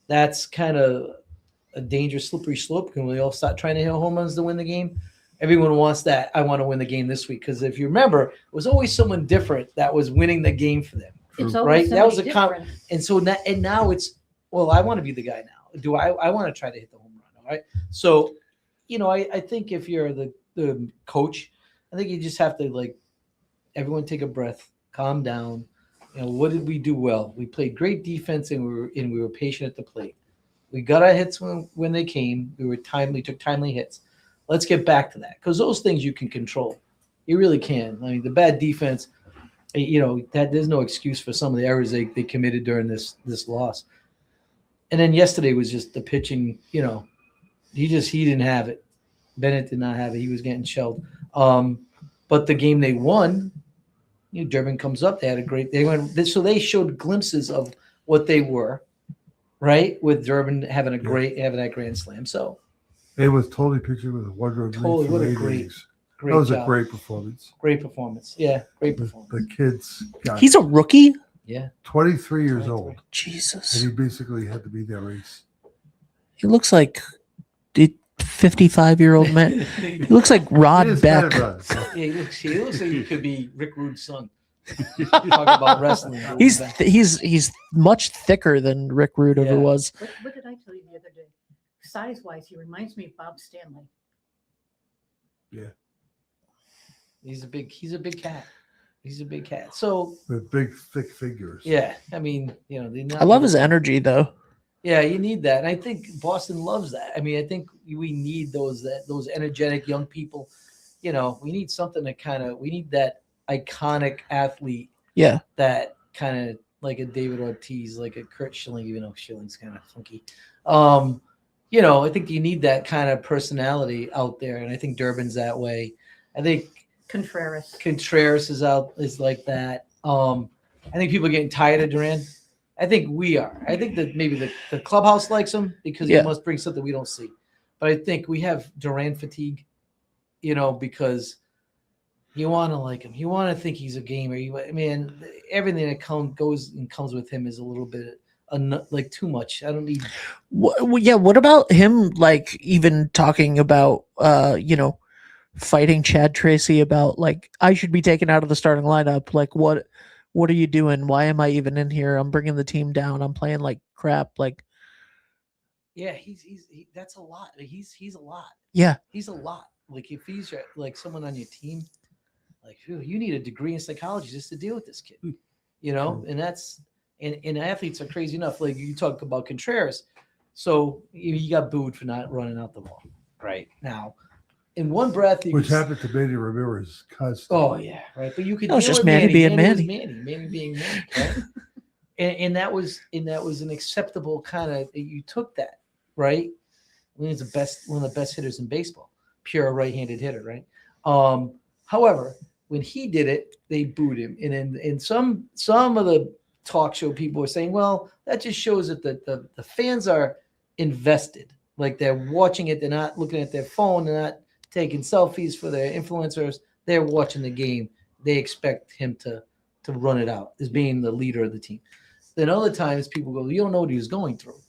S2: that's kind of a dangerous, slippery slope. Can we all start trying to hit home runs to win the game? Everyone wants that. I want to win the game this week, because if you remember, it was always someone different that was winning the game for them.
S11: It's
S2: right? That was a
S11: different.
S2: And so now it's, well, I want to be the guy now. Do I want to try to hit the home run? All right. So, I think if you're the coach, I think you just have to everyone take a breath, calm down. What did we do well? We played great defense, and we were patient at the plate. We got our hits when they came. We took timely hits. Let's get back to that, because those things you can control. You really can. I mean, the bad defense, that there's no excuse for some of the errors they committed during this loss. And then yesterday was just the pitching. He didn't have it. Bennett did not have it. He was getting shelled. But the game they won, Durbin comes up. They had so they showed glimpses of what they were, right? With Durbin having that grand slam. So
S1: it was totally pitching with a 1 run
S2: totally, what a Great
S1: That was
S2: job.
S1: a great performance.
S2: Great performance. Yeah, great performance.
S1: The kids got
S12: He's a rookie.
S2: Yeah.
S1: 23 years old.
S12: Jesus.
S1: And he basically had to be their race.
S12: He looks like a 55-year-old man. He looks like Rod
S1: He is
S12: Beck.
S1: kind of a-
S2: Yeah, he looks like he could be Rick Rude's son. Talk about wrestling.
S12: He's much thicker than Rick Rude ever
S2: Yeah.
S12: was.
S11: What did I tell you the other day? Size-wise, he reminds me of Bob Stanley.
S1: Yeah.
S2: He's a big cat. He's a big cat. So
S1: With big, thick figures.
S2: yeah, I mean, you know, they're not
S12: I love his energy though.
S2: Yeah, you need that. And I think Boston loves that. I mean, I think we need those energetic young people. You know, we need something to we need that iconic athlete.
S12: Yeah.
S2: That kind of like a David Ortiz, like a Kurt Schilling, even though Schilling's kind of funky. You know, I think you need that kind of personality out there. And I think Durbin's that way. I think
S11: Contreras
S2: is like that. I think people are getting tired of Duran. I think we are. I think that maybe the clubhouse likes him because he must bring something we don't see. But I think we have Duran fatigue, you know, because you want to like him. You want to think he's a gamer. Everything that comes with him is a little bit like too much. I don't need.
S12: What about him? Like even talking about, you know, fighting Chad Tracy about like I should be taken out of the starting lineup. Like what are you doing? Why am I even in here? I'm bringing the team down. I'm playing like crap. Like,
S2: yeah, that's a lot. He's a lot.
S12: Yeah,
S2: he's a lot. Like if he's like someone on your team, like you need a degree in psychology just to deal with this kid, you know. And that's and athletes are crazy enough. Like you talk about Contreras, so you got booed for not running out the ball right now. In one breath,
S1: which happened to Manny Ramirez.
S2: Oh yeah, right. But you could.
S12: No, it's
S2: deal
S12: just
S2: with
S12: Manny being
S2: Manny.
S12: Manny.
S2: Manny being Manny. Right? and that was an acceptable kind of. You took that right. He's one of the best hitters in baseball. Pure right-handed hitter, right? However, when he did it, they booed him, and in some of the talk show people were saying, well, that just shows that the fans are invested, like they're watching it. They're not looking at their phone. They're not taking selfies for their influencers. They're watching the game. They expect him to run it out as being the leader of the team. Then other times people go, you don't know what he was going through.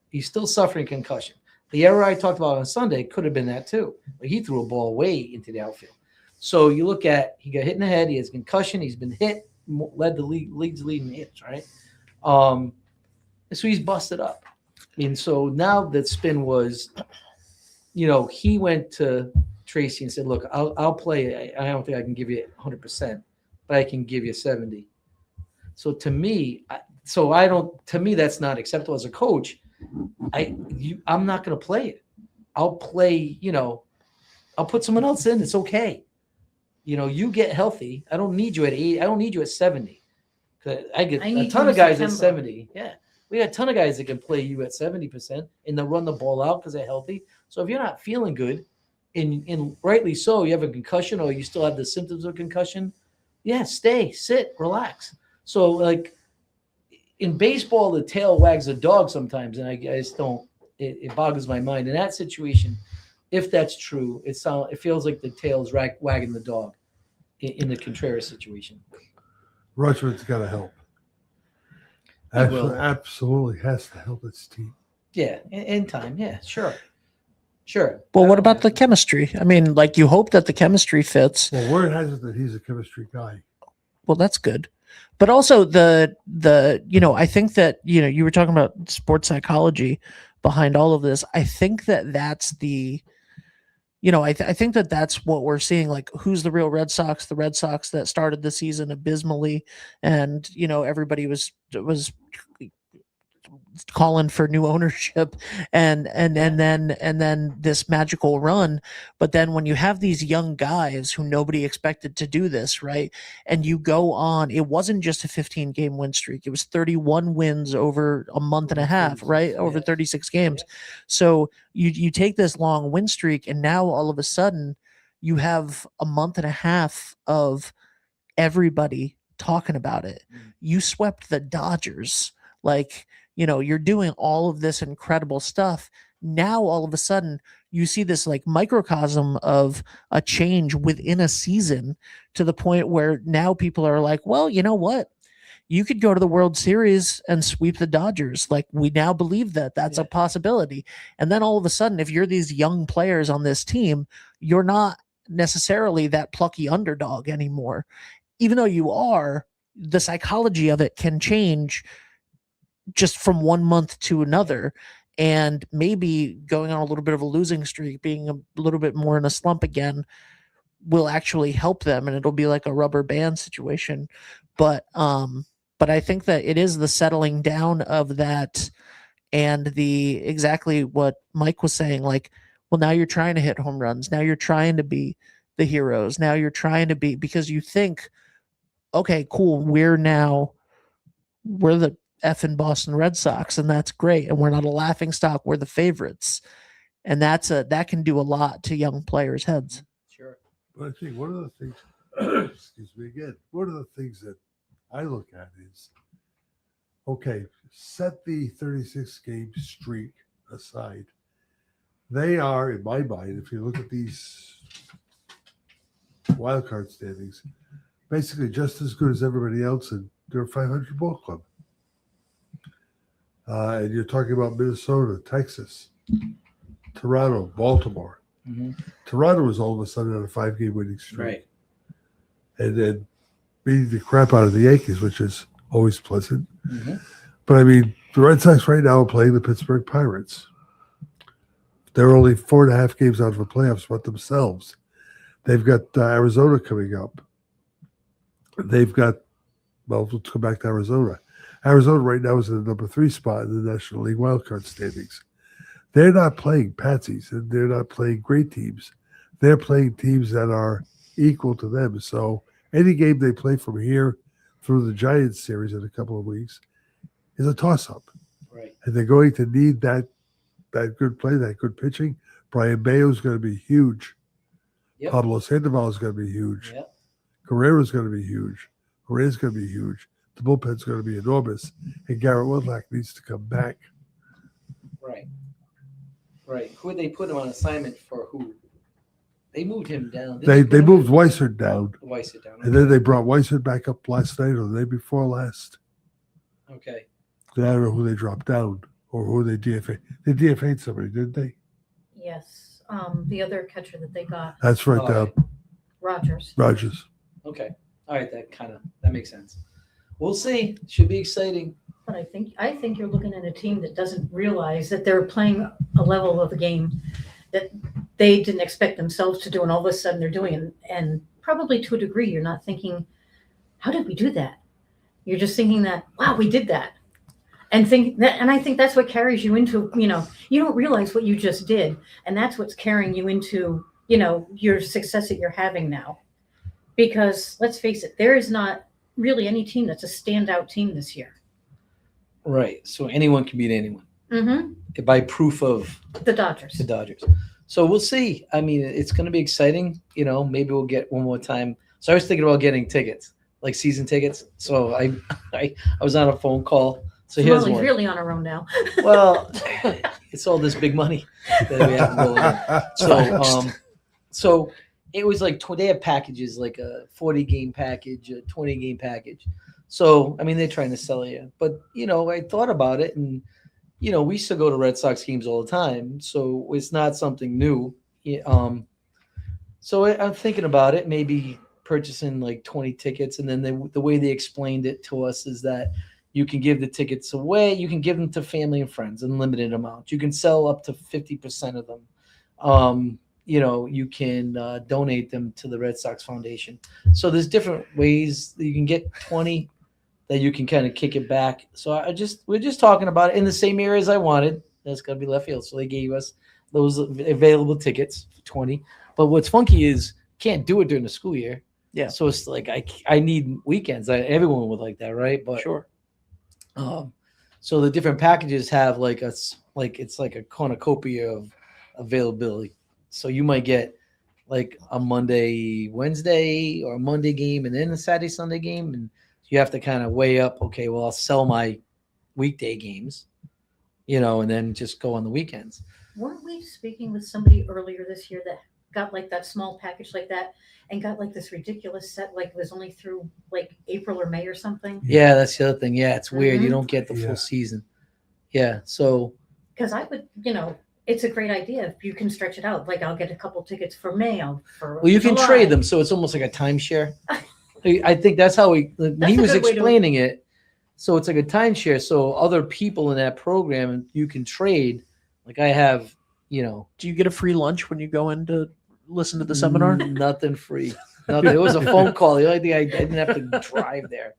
S2: He's still suffering concussion. The error I talked about on Sunday could have been that too. But he threw a ball way into the outfield. So you look at, he got hit in the head. He has concussion. He's been hit, led the league's leading hits, right? So he's busted up. And so now that spin was, you know, he went to Tracy and said, look, I'll play. I don't think I can give you 100%, but I can give you 70. So to me, that's not acceptable as a coach. I'm not going to play it. I'll play, you know, I'll put someone else in. It's okay. You know, you get healthy. I don't need you at 80. I don't need you at 70. I get a ton of guys at 70. Yeah. We got a ton of guys that can play you at 70% and they'll run the ball out because they're healthy. So if you're not feeling good, and rightly so, you have a concussion or you still have the symptoms of concussion, yeah, sit, relax. So like in baseball, the tail wags the dog sometimes, and I just don't. It boggles my mind in that situation. If that's true, it feels like the tail's wagging the dog in the Contreras situation.
S1: Rutschman's got to help. Absolutely has to help its team.
S2: Yeah, in time. Yeah, sure.
S12: Well, what about the chemistry? I mean, like you hope that the chemistry fits.
S1: Well, word has it that he's a chemistry guy.
S12: Well, that's good. But also the you know, I think that, you know, you were talking about sports psychology behind all of this. I think that that's the, you know, I think that that's what we're seeing. Like, who's the real Red Sox? The Red Sox that started the season abysmally, and you know, everybody was calling for new ownership and then this magical run. But then when you have these young guys who nobody expected to do this, right? And you go on, it wasn't just a 15-game win streak. It was 31 wins over a month and a half, right? Over 36 games. So you take this long win streak, and now all of a sudden you have a month and a half of everybody talking about it. You swept the Dodgers. Like, you're doing all of this incredible stuff. Now, all of a sudden, you see this like microcosm of a change within a season to the point where now people are like, well, you know what? You could go to the World Series and sweep the Dodgers. Like, we now believe that that's a possibility. And then all of a sudden, if you're these young players on this team, you're not necessarily that plucky underdog anymore. Even though you are, the psychology of it can change just from one month to another. And maybe going on a little bit of a losing streak, being a little bit more in a slump again, will actually help them, and it'll be like a rubber band situation. But I think that it is the settling down of that, and the exactly what Mike was saying. Like, well, now you're trying to hit home runs. Now you're trying to be the heroes. Now you're trying to be, because you think, okay, cool, we're the effing Boston Red Sox, and that's great, and we're not a laughing stock, we're the favorites, and that can do a lot to young players' heads.
S2: Sure.
S1: But I think one of the things, excuse me again, one of the things that I look at is, okay, set the 36 game streak aside. They are, in my mind, if you look at these wild card standings, basically just as good as everybody else, and they're a 500 ball club. And you're talking about Minnesota, Texas, Toronto, Baltimore.
S2: Mm-hmm.
S1: Toronto was all of a sudden on a 5-game winning streak.
S2: Right.
S1: And then beating the crap out of the Yankees, which is always pleasant.
S2: Mm-hmm.
S1: But I mean, the Red Sox right now are playing the Pittsburgh Pirates. They're only 4.5 games out of the playoffs but themselves. They've got Arizona coming up. They've got, well, let's go back to Arizona. Arizona right now is in the number 3 spot in the National League wildcard standings. They're not playing patsies, and they're not playing great teams. They're playing teams that are equal to them. So any game they play from here through the Giants series in a couple of weeks is a toss-up.
S2: Right.
S1: And they're going to need that good play, that good pitching. Brian Mayo is going to be huge.
S2: Yep.
S1: Pablo Sandoval is going to be huge.
S2: Yep.
S1: Guerrero's going to be huge. Correa's going to be huge. The bullpen's going to be enormous. And Garrett Woodlack needs to come back.
S2: Right. Right. Who they put him on assignment for? Who? They moved him down.
S1: They moved Weissert down.
S2: Weissert down.
S1: And then they brought Weissert back up last night or the day before last.
S2: Okay.
S1: I don't know who they dropped down or who they DFA'd. They DFA'd somebody, didn't they?
S11: Yes. The other catcher that they got,
S1: That's right.
S2: Oh,
S11: Rogers.
S1: Rogers.
S2: Okay. All right. That makes sense. We'll see. Should be exciting.
S11: But I think you're looking at a team that doesn't realize that they're playing a level of the game that they didn't expect themselves to do, and all of a sudden they're doing it. And probably to a degree, you're not thinking, how did we do that? You're just thinking that, wow, we did that. And I think that's what carries you into, you don't realize what you just did. And that's what's carrying you into, your success that you're having now. Because let's face it, there is not really any team that's a standout team this year.
S2: Right. So anyone can beat anyone.
S11: Mm-hmm.
S2: By proof of
S11: The Dodgers.
S2: So we'll see. I mean, it's going to be exciting. Maybe we'll get one more time. So I was thinking about getting tickets, like season tickets. So I was on a phone call. So here's
S11: Molly's
S2: one.
S11: really on her own now.
S2: Well, it's all this big money that we have going on. So it was like they have packages, like a 40-game package, a 20-game package. So, I mean, they're trying to sell you. But, I thought about it, and, we used to go to Red Sox games all the time. So it's not something new. So I'm thinking about it, maybe purchasing like 20 tickets. And then the way they explained it to us is that you can give the tickets away. You can give them to family and friends in limited amounts. You can sell up to 50% of them. You can donate them to the Red Sox Foundation. So there's different ways that you can get 20 that you can kind of kick it back. So we're just talking about it in the same areas I wanted. That's got to be left field. So they gave us those available tickets for 20. But what's funky is can't do it during the school year.
S12: Yeah.
S2: So it's like I need weekends. Everyone would like that, right? But
S12: Sure.
S2: So the different packages have it's like a cornucopia of availability. So you might get like a Monday, Wednesday, or a Monday game, and then a Saturday, Sunday game, and you have to kind of weigh up. Okay, well, I'll sell my weekday games, and then just go on the weekends.
S11: Weren't we speaking with somebody earlier this year that got like that small package like that and got like this ridiculous set, like it was only through like April or May or something?
S2: Yeah, that's the other thing. Yeah, it's weird. You
S11: Mhm.
S2: don't get the
S1: Yeah.
S2: full season. Yeah, so
S11: Because I would, it's a great idea if you can stretch it out. Like I'll get a couple tickets for May.
S2: well, you can
S11: July.
S2: trade them, so it's almost like a timeshare. I think that's how when
S11: That's
S2: he
S11: a
S2: was
S11: good way to-
S2: explaining it. So it's like a timeshare. So other people in that program, you can trade. Like I have,
S12: Do you get a free lunch when you go in to listen to the seminar?
S2: Nothing free. Nothing. It was a phone call. The only thing I didn't have to drive there.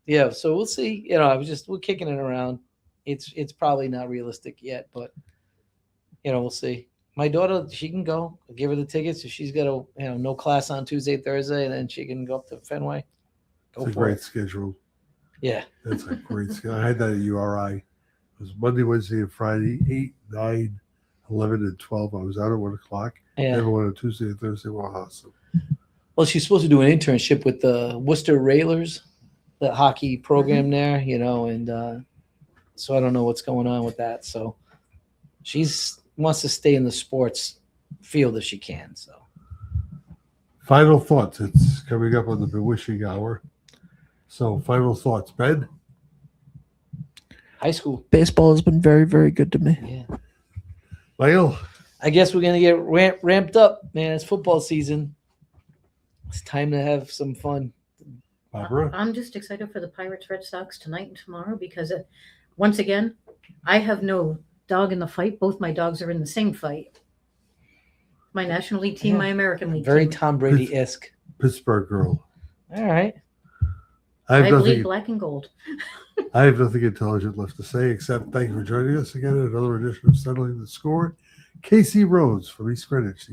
S2: Yeah. So we'll see. We're kicking it around. It's probably not realistic yet, but we'll see. My daughter, she can go. I'll give her the tickets. If she's got no class on Tuesday, Thursday, then she can go up to Fenway. Go
S1: It's a
S2: for
S1: great
S2: it.
S1: schedule.
S2: Yeah.
S1: That's a great schedule. I had that at URI. It was Monday, Wednesday, and Friday, 8, 9, 11, and 12. I was out at 1 o'clock.
S2: Yeah.
S1: Everyone on Tuesday and Thursday were awesome.
S2: Well, she's supposed to do an internship with the Worcester Railers, the hockey program there, and so I don't know what's going on with that. So she's wants to stay in the sports field if she can. So
S1: Final thoughts. It's coming up on the bewishing hour. So final thoughts, Ben?
S2: high school.
S12: Baseball has been very, very good to me.
S2: Yeah.
S1: Lyle?
S2: I guess we're gonna get ramped up, man. It's football season. It's time to have some fun.
S1: Barbara?
S11: I'm just excited for the Pirates Red Sox tonight and tomorrow because once again, I have no dog in the fight. Both my dogs are in the same fight. My National League team, my American League
S2: Very
S11: team.
S2: Tom Brady-esque.
S1: Pittsburgh girl.
S2: All right.
S1: I have
S11: I
S1: nothing.
S11: bleed black and gold.
S1: I have nothing intelligent left to say except thank you for joining us again in another edition of Settling the Score. Casey Rhodes from East Greenwich,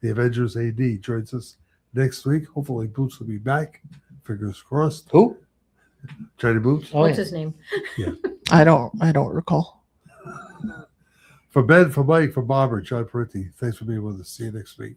S1: the Avengers AD, joins us next week. Hopefully, Boots will be back. Fingers crossed.
S2: Who?
S1: Johnny Boots.
S2: Oh,
S11: What's
S2: yeah.
S11: his name?
S12: I don't recall.
S1: For Ben, for Mike, for Barbara, John Parenti, thanks for being with us. See you next week.